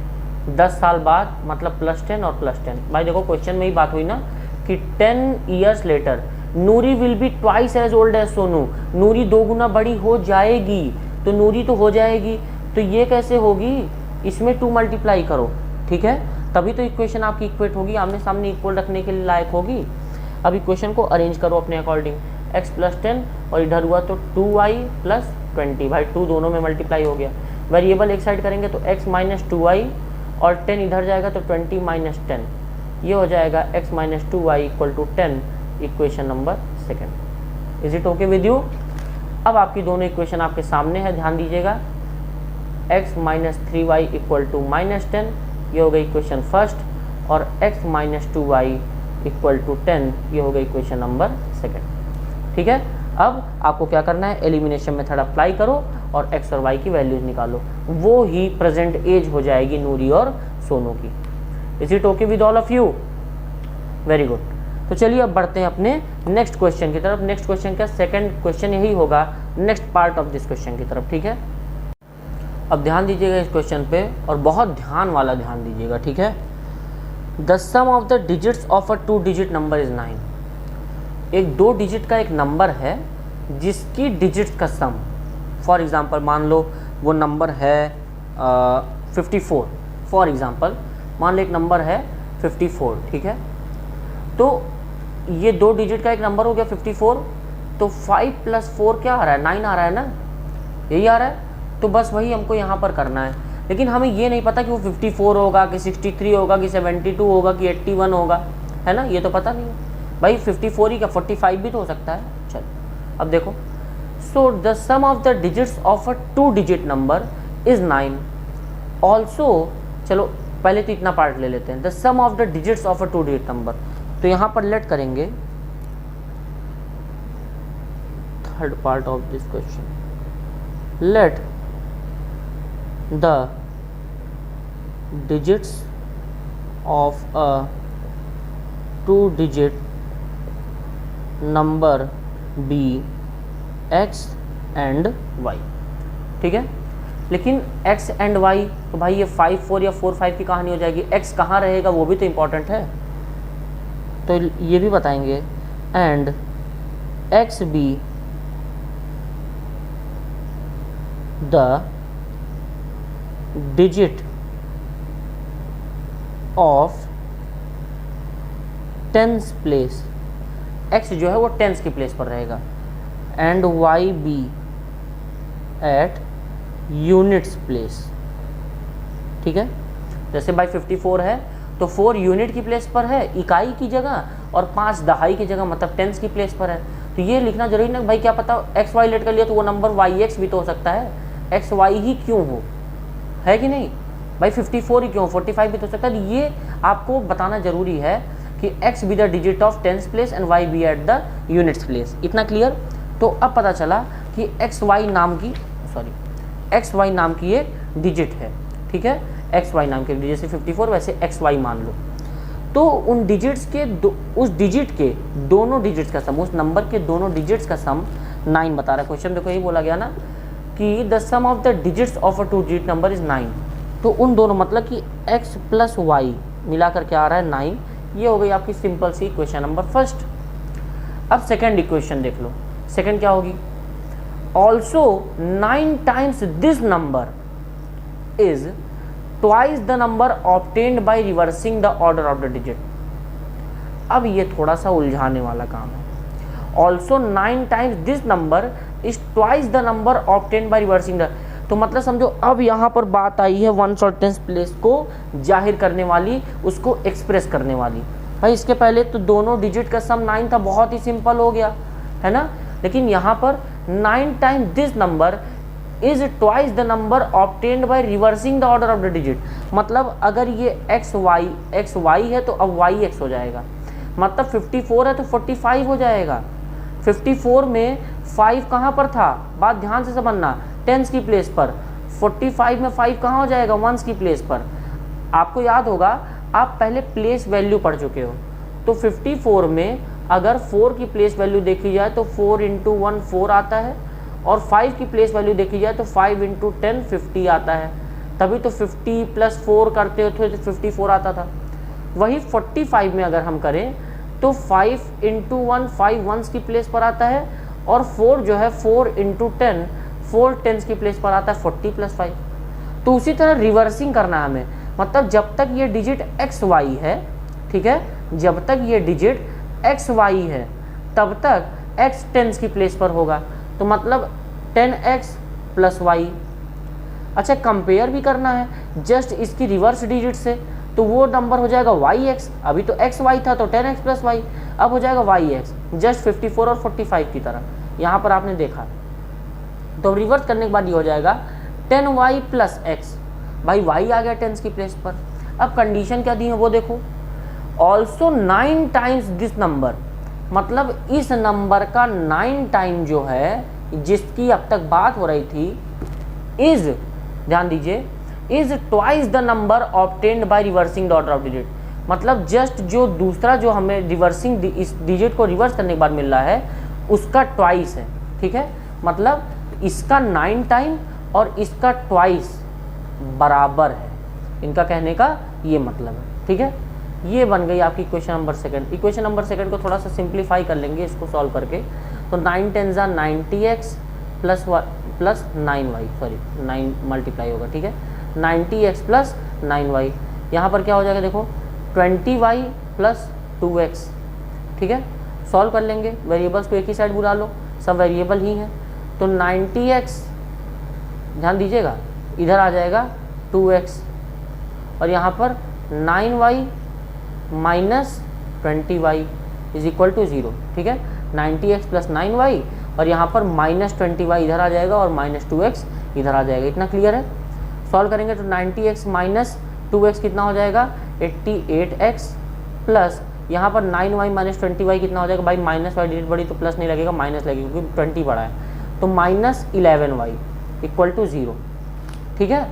10 साल बाद मतलब +10 और +10। भाई देखो क्वेश्चन में ही बात हुई ना कि 10 years later Noori will be twice as old as Sonu. Noori 2 गुना बड़ी हो जाएगी, तो नूरी तो हो जाएगी, तो ये कैसे होगी, इसमें 2 मल्टीप्लाई करो। ठीक है, तभी तो इक्वेशन आपकी इक्वेट होगी, आमने सामने इक्वल रखने के लिए लायक होगी। अब इक्वेशन को अरेंज करो अपने अकॉर्डिंग, x + 10 और इधर हुआ तो 2y + 20। भाई 2 दोनों में मल्टीप्लाई हो गया। वेरिएबल एक साइड करेंगे तो x - 2y और 10 इधर जाएगा तो 20 माइनस 10, ये हो जाएगा x minus 2y equal to 10, equation number second. Is it okay with you? अब आपकी दोनों इक्वेशन आपके सामने है, ध्यान दीजिएगा। x minus 3y equal to minus 10, ये हो गई इक्वेशन फर्स्ट, और x minus 2y equal to 10, ये हो गई इक्वेशन नंबर सेकेंड। ठीक है, अब आपको क्या करना है, एलिमिनेशन मेथड अप्लाई करो और x और y की वैल्यूज निकालो, वो ही प्रेजेंट एज हो जाएगी नूरी और सोनू की। Is it okay with all of you? Very good. तो चलिए अब बढ़ते हैं अपने नेक्स्ट क्वेश्चन की तरफ। नेक्स्ट क्वेश्चन का सेकंड क्वेश्चन यही होगा, next part of this question की तरफ। ठीक है, अब ध्यान दीजिएगा इस क्वेश्चन पे, और बहुत ध्यान वाला ध्यान दीजिएगा। ठीक है, the sum of the digits of a 2 digit number is 9। एक 2 डिजिट का एक नंबर है जिसकी डिजिट्स का सम, फॉर एग्जांपल मान लो वो नंबर है 54, फॉर एग्जांपल मान लो एक नंबर है 54। ठीक है, तो ये 2 डिजिट का एक नंबर हो गया 54, तो 5 + 4 क्या आ रहा है, 9 आ रहा है ना, यही आ रहा है। तो बस वही हमको यहाँ पर करना है, लेकिन हमें ये नहीं पता कि वो 54 होगा कि 63 होगा कि 72 होगा कि 81 होगा, है ना, ये तो पता नहीं है भाई। 54 ही क्या 45 भी तो हो सकता है। चलो अब देखो, so the sum of the digits of a 2 digit number is 9 also. चलो पहले तो इतना पार्ट ले लेते हैं, the sum of the digits of a 2 digit number. तो यहाँ पर लेट करेंगे third part of this question, let the digits of a 2 digit number be x and y। ठीक है, लेकिन x एंड y, तो भाई ये 5 4 या 4 5 की कहानी हो जाएगी। x कहाँ रहेगा वो भी तो इम्पोर्टेंट है, तो ये भी बताएंगे। And x be the digit of 10th place, x जो है वो 10th की प्लेस पर रहेगा, and y be at units place. ठीक है, जैसे बाई 54 है तो 4 यूनिट की प्लेस पर है, इकाई की जगह, और 5 दहाई की जगह, मतलब टेंस की प्लेस पर है। तो ये लिखना जरूरी ना भाई, क्या पता एक्स वाई लेट कर लिया तो वो नंबर वाई एक्स भी तो हो सकता है, एक्स वाई ही क्यों हो, है कि नहीं भाई, 54 ही क्यों, 45 भी तो हो सकता है। ये आपको बताना जरूरी है कि x be the digit of 10th place and y be at the units place. इतना क्लियर? तो अब पता चला कि एक्स वाई नाम की एक डिजिट है। ठीक है, एक्स वाई नाम की डिजिट, जैसे 54 वैसे एक्स वाई मान लो। तो उन डिजिट्स के उस डिजिट के दोनों डिजिट्स का सम, उस नंबर के दोनों डिजिट्स का सम 9 बता रहा है क्वेश्चन। देखो यही बोला गया ना कि the sum of the digits of a 2 digit number is 9। तो उन दोनों मतलब कि x प्लस वाई मिला करके आ रहा है 9। ये हो गई आपकी सिंपल सी इक्वेशन नंबर फर्स्ट। अब सेकेंड इक्वेशन देख लो, सेकेंड क्या होगी, also 9 times this number is twice the number obtained by reversing the order of the digit. अब ये थोड़ा सा उलझाने वाला काम है। Also 9 times this number is twice the number obtained by reversing the, तो मतलब समझो अब यहाँ पर बात आई है 1 और 10th प्लेस को जाहिर करने वाली, उसको एक्सप्रेस करने वाली। भाई इसके पहले तो दोनों डिजिट का सम 9 था, बहुत ही सिंपल हो गया है ना, लेकिन यहाँ पर 9 times this number is twice the number obtained by reversing the order of the digit. मतलब अगर ये एक्स वाई है तो अब वाई एक्स हो जाएगा, मतलब 54 है तो 45 हो जाएगा। 54 में 5 कहाँ पर था, बात ध्यान से समझना, 10th की प्लेस पर। 45 में 5 कहाँ हो जाएगा, 1s की प्लेस पर। आपको याद होगा, आप पहले प्लेस वैल्यू पढ़ चुके हो, तो 54 में अगर 4 की प्लेस वैल्यू देखी जाए तो 4 × 1 4 आता है, और 5 की प्लेस वैल्यू देखी जाए तो 5 × 10 50 आता है। तभी तो 50 + 4 करते हो तो 54 आता था। वही 45 में अगर हम करें तो 5 × 1 5 1s की प्लेस पर आता है, और 4 जो है 4 × 10 4 10s की प्लेस पर आता है 40 + 5। तो उसी तरह रिवर्सिंग करना है हमें, मतलब जब तक ये डिजिट एक्स वाई है, ठीक है, जब तक ये डिजिट एक्स वाई है तब तक x 10s की प्लेस पर होगा। तो मतलब 10x + y, अच्छा कंपेयर भी करना है जस्ट इसकी रिवर्स डिजिट से, तो वो नंबर हो जाएगा yx, अभी तो xy था तो 10x प्लस y, अब हो जाएगा yx जस्ट 54 और 45 की तरह, यहाँ पर आपने देखा। तो रिवर्स करने के बाद ये हो जाएगा 10y प्लस x, भाई y आ गया 10 की प्लेस पर। अब कंडीशन क्या दी है वो देखो, ऑल्सो 9 टाइम्स दिस नंबर, मतलब इस नंबर का 9 टाइम जो है जिसकी अब तक बात हो रही थी, इज, ध्यान दीजिए, is twice the number obtained by reversing the order of digit, मतलब जस्ट जो दूसरा जो हमें रिवर्सिंग इस डिजिट को रिवर्स करने के बाद मिल रहा है उसका ट्वाइस है, ठीक है, मतलब इसका 9 टाइम और इसका ट्वाइस बराबर है, इनका कहने का ये मतलब है, ठीक है। ये बन गई आपकी equation number second. Equation number second को थोड़ा सा सिंप्लीफाई कर लेंगे इसको सॉल्व करके, तो 9 10 90x plus 9y, sorry 9 multiply होगा, ठीक है, 90x प्लस 9y, यहाँ पर क्या हो जाएगा देखो 20y प्लस 2x, ठीक है। सॉल्व कर लेंगे, वेरिएबल्स को एक ही साइड बुला लो, सब वेरिएबल ही हैं, तो 90x, ध्यान दीजिएगा, इधर आ जाएगा 2x और यहाँ पर 9y minus 20y is equal to 0, ठीक है, 90x प्लस 9y और यहाँ पर माइनस 20y इधर आ जाएगा और माइनस 2x इधर आ जाएगा, इतना क्लियर है। सॉल्व करेंगे तो 90x माइनस 2x कितना हो जाएगा 88x प्लस यहाँ पर 9y माइनस 20y कितना हो जाएगा, भाई माइनस y डिजिट बड़ी तो प्लस नहीं लगेगा, माइनस लगेगा क्योंकि 20 बड़ा है, तो माइनस 11y इक्वल टू 0, ठीक है,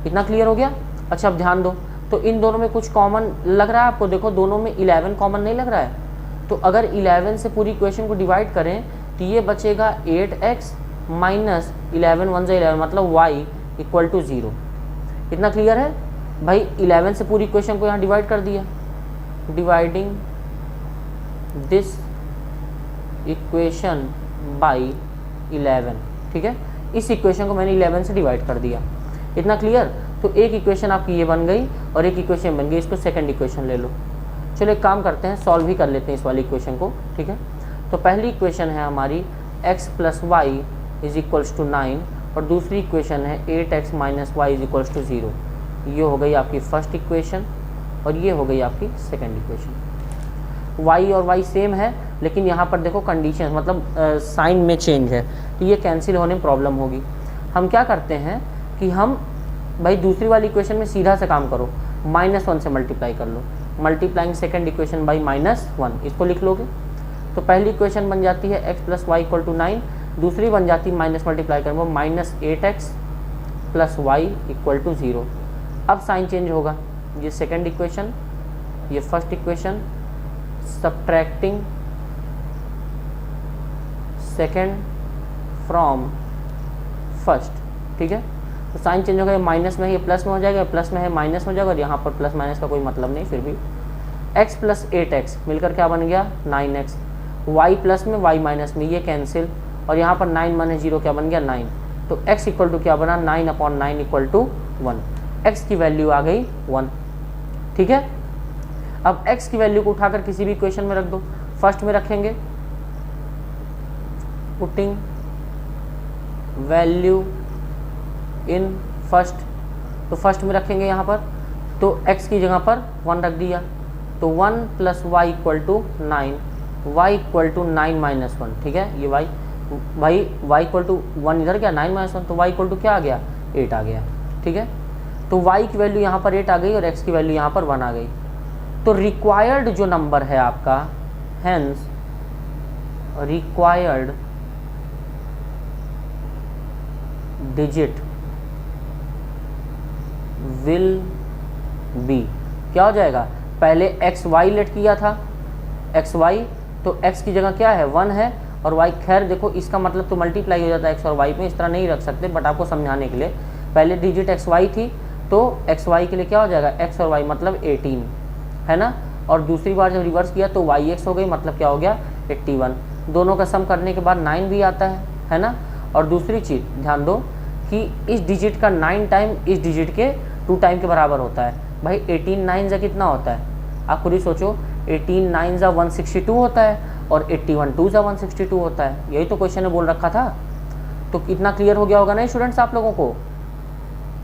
इतना क्लियर हो गया। अच्छा अब ध्यान दो, तो इन दोनों में कुछ कॉमन लग रहा है आपको, देखो दोनों में 11 कॉमन नहीं लग रहा है, तो अगर 11 से पूरी इक्वेशन को डिवाइड करें तो ये बचेगा 8x माइनस 11 1 से 11, मतलब y इक्वल टू 0, इतना क्लियर है भाई। 11 से पूरी इक्वेशन को यहाँ डिवाइड कर दिया, डिवाइडिंग दिस इक्वेशन बाई 11, ठीक है, इस इक्वेशन को मैंने 11 से डिवाइड कर दिया, इतना क्लियर। तो एक इक्वेशन आपकी ये बन गई और एक इक्वेशन बन गई, इसको सेकंड इक्वेशन ले लो। चलो एक काम करते हैं, सॉल्व ही कर लेते हैं इस वाली इक्वेशन को, ठीक है। तो पहली इक्वेशन है हमारी x plus y is equals to 9 और दूसरी इक्वेशन है 8x minus y is equals to 0। ये हो गई आपकी फर्स्ट इक्वेशन और ये हो गई आपकी सेकंड इक्वेशन। y और y सेम है लेकिन यहाँ पर देखो कंडीशन, मतलब साइन में चेंज है, तो ये कैंसिल होने में प्रॉब्लम होगी। हम क्या करते हैं कि हम भाई दूसरी वाली इक्वेशन में सीधा से काम करो, -1 से मल्टीप्लाई कर लो, मल्टीप्लाइंग सेकंड इक्वेशन बाई -1, इसको लिख लोगे तो पहली इक्वेशन बन जाती है x plus y equal to 9, दूसरी बन जाती है माइनस मल्टीप्लाई करेंगे -8x plus y equal to 0। अब साइन चेंज होगा, ये सेकंड इक्वेशन, ये first equation, subtracting second from first, ठीक है। तो साइन चेंज होगा, माइनस में है ये प्लस में हो जाएगा, प्लस में है माइनस में हो जाएगा और यहाँ पर प्लस माइनस का कोई मतलब नहीं, फिर भी x प्लस 8x मिलकर क्या बन गया 9x, y प्लस में y माइनस में ये कैंसिल और यहाँ पर 9 माइनस 0 क्या बन गया 9, तो x इक्वल टू क्या बना 9/9 इक्वल टू 1, x की वैल्यू आ गई 1, ठीक है। अब x की वैल्यू को उठाकर किसी भी इक्वेशन में रख दो, फर्स्ट में रखेंगे पुटिंग वैल्यू इन फर्स्ट, तो फर्स्ट में रखेंगे यहाँ पर, तो x की जगह पर 1 रख दिया, तो 1 plus y equal to 9, y equal to 9 minus 1, ठीक है। ये वाई इक्वल टू 1 इधर क्या 9 माइनस 1, तो वाई इक्वल टू क्या आ गया 8 आ गया, ठीक है। तो y की वैल्यू यहाँ पर 8 आ गई और x की वैल्यू यहाँ पर 1 आ गई। तो रिक्वायर्ड जो नंबर है आपका, hence required digit will be, क्या हो जाएगा, पहले एक्स वाई लेट किया था एक्स वाई, तो एक्स की जगह क्या है 1 है और वाई, खैर देखो इसका मतलब तो मल्टीप्लाई हो जाता है एक्स और वाई में, इस तरह नहीं रख सकते बट आपको समझाने के लिए, पहले डिजिट एक्स वाई थी तो एक्स वाई के लिए क्या हो जाएगा एक्स और वाई मतलब 18 है ना, और दूसरी बार जब रिवर्स किया तो वाई एक्स हो गई, मतलब क्या हो गया 81, दोनों का सम करने के बाद 9 भी आता है ना। और दूसरी चीज़ ध्यान दो कि इस डिजिट का 9 टाइम इस डिजिट के 2 टाइम के बराबर होता है, भाई 18 9 जा कितना होता है, आप खुद ही सोचो, 18 9 जा 162 होता है और 81 2 जा 162 होता है, यही तो क्वेश्चन ने बोल रखा था। तो इतना क्लियर हो गया होगा ना स्टूडेंट्स आप लोगों को,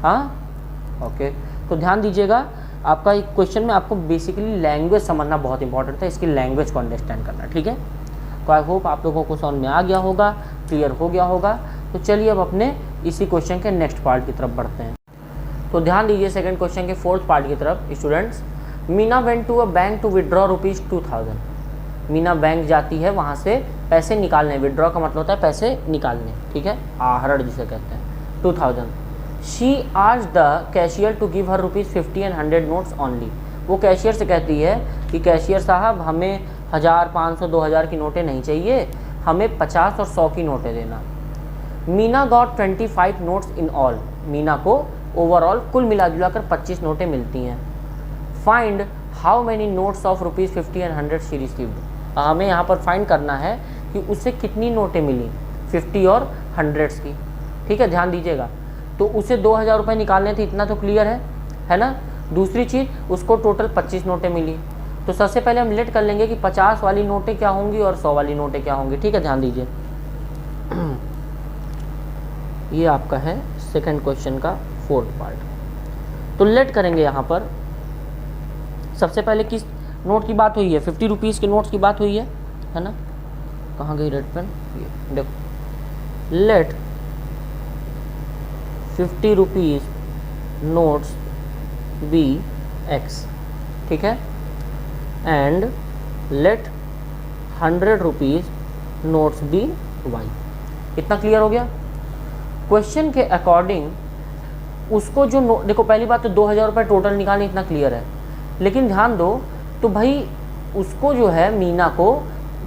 हाँ ओके। तो ध्यान दीजिएगा, आपका एक क्वेश्चन में आपको बेसिकली लैंग्वेज समझना बहुत इंपॉर्टेंट है, इसकी लैंग्वेज को अंडरस्टैंड करना, ठीक है। तो आई होप आप लोगों को समझ में आ गया होगा, क्लियर हो गया होगा। तो चलिए अब अपने इसी क्वेश्चन के नेक्स्ट पार्ट की तरफ बढ़ते हैं। तो ध्यान दीजिए सेकंड क्वेश्चन के फोर्थ पार्ट की तरफ। Students, Meena went to a bank to withdraw ₹2000। Meena bank जाती है वहाँ से पैसे निकालने, विड्रॉ का मतलब होता है पैसे निकालने, ठीक है, आहरण जिसे कहते हैं, 2000। She asked the cashier to give her ₹50 and 100 notes only. वो कैशियर से कहती है कि कैशियर साहब हमें 1000, 500, 2000 की नोटें नहीं चाहिए, हमें 50 और 100 की नोटें देना। Meena got 25 notes in all. Meena को ओवरऑल कुल मिला जुलाकर 25 नोटें मिलती हैं। Find how many notes of ₹50 and 100 she received. हमें यहाँ पर फाइंड करना है कि उसे कितनी नोटें मिली, 50 और 100 की, ठीक है। ध्यान दीजिएगा, तो उसे 2000 रुपये निकालने थे, इतना तो क्लियर है ना। दूसरी चीज़, उसको टोटल 25 नोटें मिली। तो सबसे पहले हम लेट कर लेंगे कि 50 वाली नोटें क्या होंगी और 100 वाली नोटें क्या होंगी, ठीक है। ध्यान दीजिए, ये आपका है सेकंड क्वेश्चन का फोर्थ पार्ट। तो लेट करेंगे यहाँ पर। सबसे पहले किस नोट की बात हुई है, 50 रुपीज़ के नोट्स की बात हुई है ना। कहाँ गई रेड पेन, ये देखो। Let 50 rupees notes be x, ठीक है, and let 100 rupees notes be y. इतना क्लियर हो गया। क्वेश्चन के अकॉर्डिंग उसको जो देखो, पहली बात तो 2000 रुपये टोटल निकालने, इतना क्लियर है। लेकिन ध्यान दो, तो भाई उसको जो है मीना को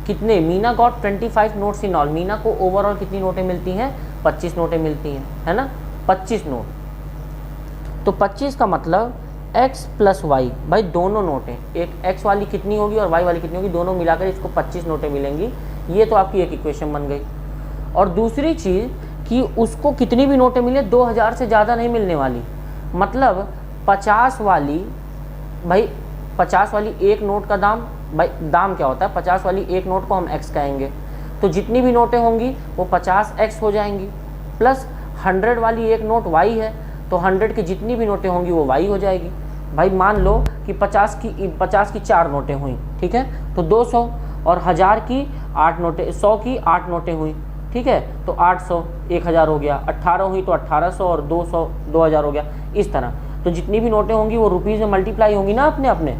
कितने, Meena got 25 notes in all. Meena को ओवरऑल कितनी नोटें मिलती हैं, 25 नोटें मिलती हैं, है ना, 25 नोट। तो 25 का मतलब x प्लस वाई, भाई दोनों नोटें, एक x वाली कितनी होगी और y वाली कितनी होगी, दोनों मिलाकर इसको 25 नोटें मिलेंगी। ये तो आपकी एक इक्वेशन बन गई। और दूसरी चीज़ कि उसको कितनी भी नोटें मिले, 2000 से ज़्यादा नहीं मिलने वाली। मतलब 50 वाली, भाई 50 वाली एक नोट का दाम, भाई दाम क्या होता है, 50 वाली एक नोट को हम x कहेंगे, तो जितनी भी नोटें होंगी वो 50x हो जाएंगी। प्लस 100 वाली एक नोट y है, तो 100 की जितनी भी नोटें होंगी वो y हो जाएगी। भाई मान लो कि 50 की 4 नोटें हुई, ठीक है, तो 200, और 1000 की 8 नोटें, 100 की 8 नोटें हुई, ठीक है, तो 800, 1000 हो गया, 18 हुई तो 1800, और 200 2000 हो गया। इस तरह तो जितनी भी नोटें होंगी वो रुपीज़ में मल्टीप्लाई होंगी ना अपने।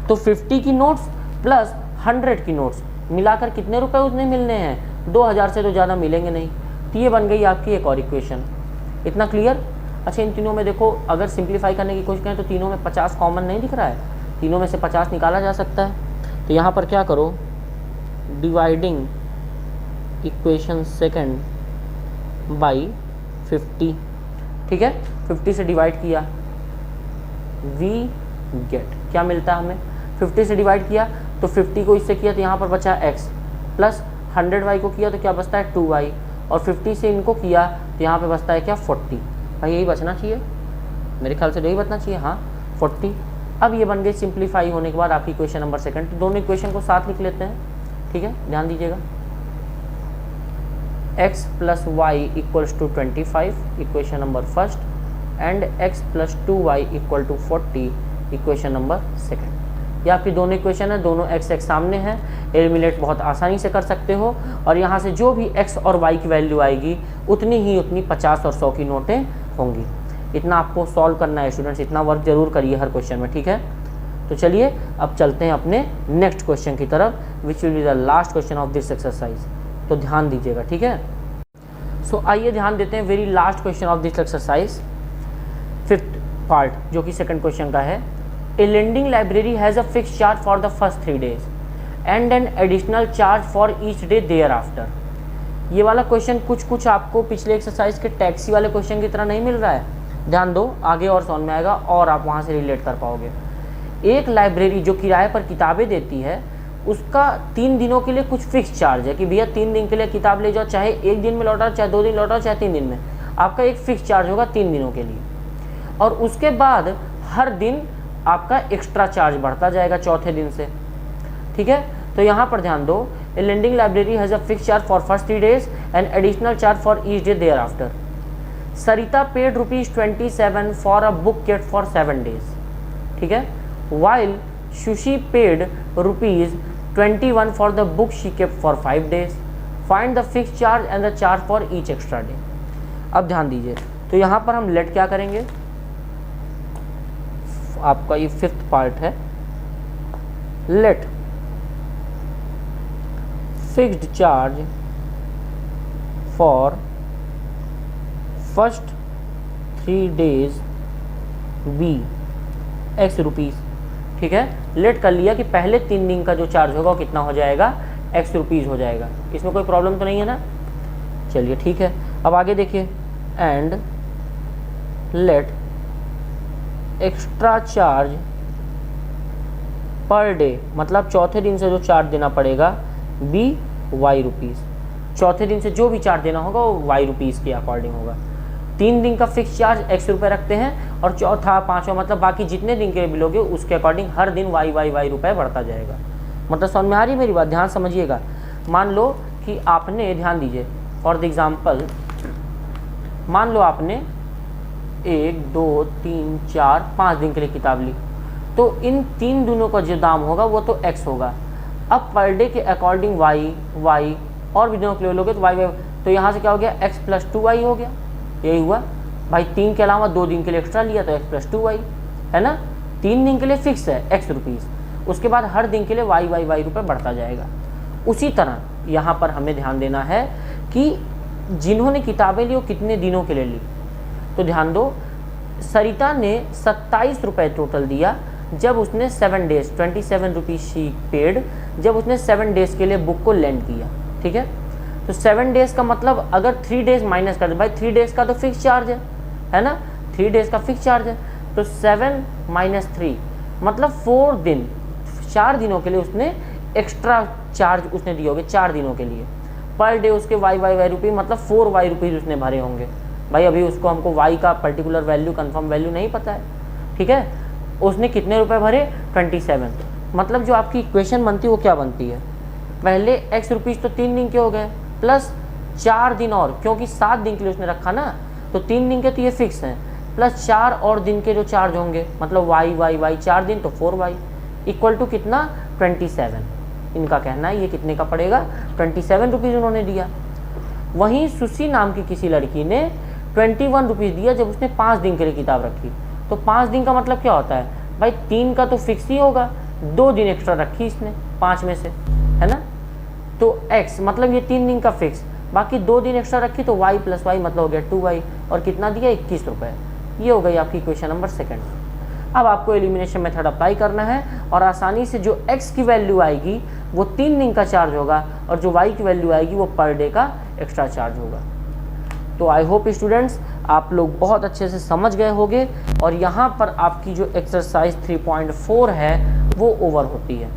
तो 50 की नोट्स प्लस 100 की नोट्स मिलाकर कितने रुपए उसने मिलने हैं, 2000 से तो ज़्यादा मिलेंगे नहीं। तो ये बन गई आपकी एक और इक्वेशन। इतना क्लियर। अच्छा, इन तीनों में देखो, अगर सिंप्लीफाई करने की कोशिश करें तो तीनों में 50 कॉमन नहीं दिख रहा है, तीनों में से 50 निकाला जा सकता है। तो यहाँ पर क्या करो, डिवाइडिंग इक्वेशन सेकंड बाई 50, ठीक है, 50 से डिवाइड किया, वी गेट क्या मिलता है हमें, 50 से डिवाइड किया तो 50 को इससे किया तो यहाँ पर बचा x, प्लस 100y को किया तो क्या बचता है 2y, और 50 से इनको किया तो यहाँ पे बचता है क्या 40। भाई यही बचना चाहिए, मेरे ख्याल से यही बचना चाहिए, हाँ 40। अब ये बन गई सिंप्लीफाई होने के बाद आपकी इक्वेशन नंबर सेकंड। तो दोनों इक्वेशन को साथ लिख लेते हैं, ठीक है, ध्यान दीजिएगा। x plus y equals to 25, equation number first, and x plus 2y equal to 40, equation number second. ये आपकी दोनों इक्वेशन है, दोनों x सामने हैं, एलिमिनेट बहुत आसानी से कर सकते हो। और यहाँ से जो भी x और y की वैल्यू आएगी उतनी 50 और 100 की नोटें होंगी। इतना आपको सॉल्व करना है स्टूडेंट्स, इतना वर्क जरूर करिए हर क्वेश्चन में, ठीक है। तो चलिए अब चलते हैं अपने नेक्स्ट क्वेश्चन की तरफ, which will be the last question of this exercise. तो ध्यान दीजिएगा, ठीक है। सो आइए ध्यान देते हैं very last question of this exercise, fifth part, जो कि सेकंड क्वेश्चन का है। A lending library has a fix charge for the first 3 days and an additional charge for each day thereafter. ये वाला क्वेश्चन कुछ आपको पिछले exercise के टैक्सी वाले क्वेश्चन की तरह नहीं मिल रहा है। ध्यान दो, आगे और समझ में आएगा और आप वहाँ से रिलेट कर पाओगे। एक लाइब्रेरी जो किराए पर किताबें देती है, उसका 3 दिनों के लिए कुछ फिक्स चार्ज है कि भैया 3 दिन के लिए किताब ले जाओ, चाहे 1 दिन में लौटाओ, चाहे 2 दिन लौटाओ, चाहे 3 दिन में, आपका एक फिक्स चार्ज होगा 3 दिनों के लिए। और उसके बाद हर दिन आपका एक्स्ट्रा चार्ज बढ़ता जाएगा चौथे दिन से, ठीक है। तो यहाँ पर ध्यान दो, a lending library has a fix charge for first 3 days and additional charge for each day thereafter. Sarita paid ₹27 for a book kept for 7 days, ठीक है, while Susy paid ₹21 for the book she kept for 5 days, find the fix charge and the charge for each extra day. अब ध्यान दीजिए, तो यहाँ पर हम late क्या करेंगे, आपका ये 5th पार्ट है, let fixed charge for first 3 days be X rupees, ठीक है। लेट कर लिया कि पहले 3 दिन का जो चार्ज होगा वो कितना हो जाएगा, X रुपीज़ हो जाएगा। इसमें कोई प्रॉब्लम तो नहीं है ना, चलिए ठीक है। अब आगे देखिए, and let extra charge per day, मतलब चौथे दिन से जो चार्ज देना पड़ेगा बी Y रुपीज़, चौथे दिन से जो भी चार्ज देना होगा वो Y रुपीज़ के अकॉर्डिंग होगा। 3 दिन का फिक्स चार्ज X रुपये रखते हैं और चौथा 5वां मतलब बाकी जितने दिन के बिल होंगे उसके अकॉर्डिंग हर दिन Y रुपये बढ़ता जाएगा। मतलब समझ में आ रही है मेरी बात, ध्यान समझिएगा। मान लो कि आपने, ध्यान दीजिए, फॉर द एग्जाम्पल मान लो आपने 1 2 3 4 5 दिन के लिए किताब ली, तो इन 3 दिनों का जो दाम होगा वो तो X होगा। अब पर डे के अकॉर्डिंग Y और भी दिनों के लिए लोगे तो Y, तो यहाँ से क्या हो गया, X + 2Y हो गया, यही हुआ भाई। 3 के अलावा 2 दिन के लिए एक्स्ट्रा लिया तो X + 2Y है ना। 3 दिन के लिए फिक्स है X रुपीज़, उसके बाद हर दिन के लिए Y रुपये बढ़ता जाएगा। उसी तरह यहाँ पर हमें ध्यान देना है कि जिन्होंने किताबें ली वो कितने दिनों के लिए ली। तो ध्यान दो, सरिता ने 27 रुपये टोटल दिया जब उसने 7 days 27 रुपीज़ शी पेड, जब उसने 7 days के लिए बुक को लेंड किया, ठीक है। तो 7 days का मतलब अगर 3 days माइनस कर दे, भाई 3 days का तो फिक्स चार्ज है ना, 3 days का फिक्स चार्ज है, तो 7 - 3 मतलब 4 दिन, 4 दिनों के लिए उसने एक्स्ट्रा चार्ज उसने दिए होंगे 4 दिनों के लिए। पर डे उसके Y रुपये मतलब 4Y रुपीज़ उसने भरे होंगे। भाई अभी उसको हमको Y का पर्टिकुलर वैल्यू, कंफर्म वैल्यू नहीं पता है, ठीक है। उसने कितने रुपए भरे, 27। मतलब जो आपकी इक्वेशन बनती है वो क्या बनती है, पहले X रुपीज़ तो 3 दिन के हो गए प्लस 4 दिन और, क्योंकि 7 दिन के लिए उसने रखा ना, तो 3 दिन के तो ये फिक्स हैं, प्लस 4 और दिन के जो चार्ज होंगे मतलब Y 4 दिन तो 4Y इक्वल टू कितना, 27। इनका कहना है ये कितने का पड़ेगा, 27 रुपीज़ उन्होंने दिया। वहीं सुशी नाम की किसी लड़की ने 21 रुपीज़ दिया जब उसने 5 दिन के लिए किताब रखी। तो 5 दिन का मतलब क्या होता है भाई, 3 का तो फिक्स ही होगा, 2 दिन एक्स्ट्रा रखी इसने 5 में से, है ना। तो X मतलब ये 3 दिन का फिक्स, बाकी 2 दिन एक्स्ट्रा रखी तो Y + Y मतलब हो गया 2Y, और कितना दिया, 21 रुपये। ये हो गई आपकी क्वेश्चन नंबर 2। अब आपको एलिमिनेशन मेथड अप्लाई करना है और आसानी से जो X की वैल्यू आएगी वो 3 दिन का चार्ज होगा और जो Y की वैल्यू आएगी वो पर डे का एक्स्ट्रा चार्ज होगा। तो आई होप स्टूडेंट्स आप लोग बहुत अच्छे से समझ गए होंगे और यहाँ पर आपकी जो एक्सरसाइज 3.4 है वो ओवर होती है।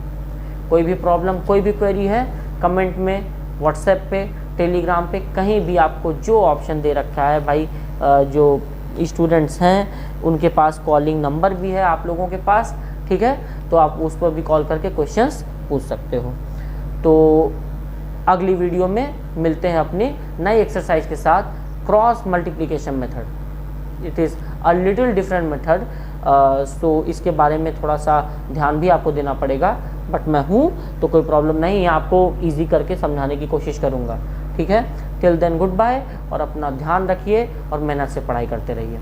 कोई भी प्रॉब्लम, कोई भी क्वेरी है, कमेंट में, व्हाट्सएप पे, टेलीग्राम पे, कहीं भी आपको जो ऑप्शन दे रखा है भाई, जो स्टूडेंट्स हैं उनके पास कॉलिंग नंबर भी है आप लोगों के पास, ठीक है, तो आप उस पर भी कॉल करके क्वेश्चंस पूछ सकते हो। तो अगली वीडियो में मिलते हैं अपनी नई एक्सरसाइज के साथ, cross multiplication method. It is a little different method, so इसके बारे में थोड़ा सा ध्यान भी आपको देना पड़ेगा, बट मैं हूँ तो कोई प्रॉब्लम नहीं है, आपको ईजी करके समझाने की कोशिश करूँगा, ठीक है। टिल देन गुड बाय, और अपना ध्यान रखिए और मेहनत से पढ़ाई करते रहिए।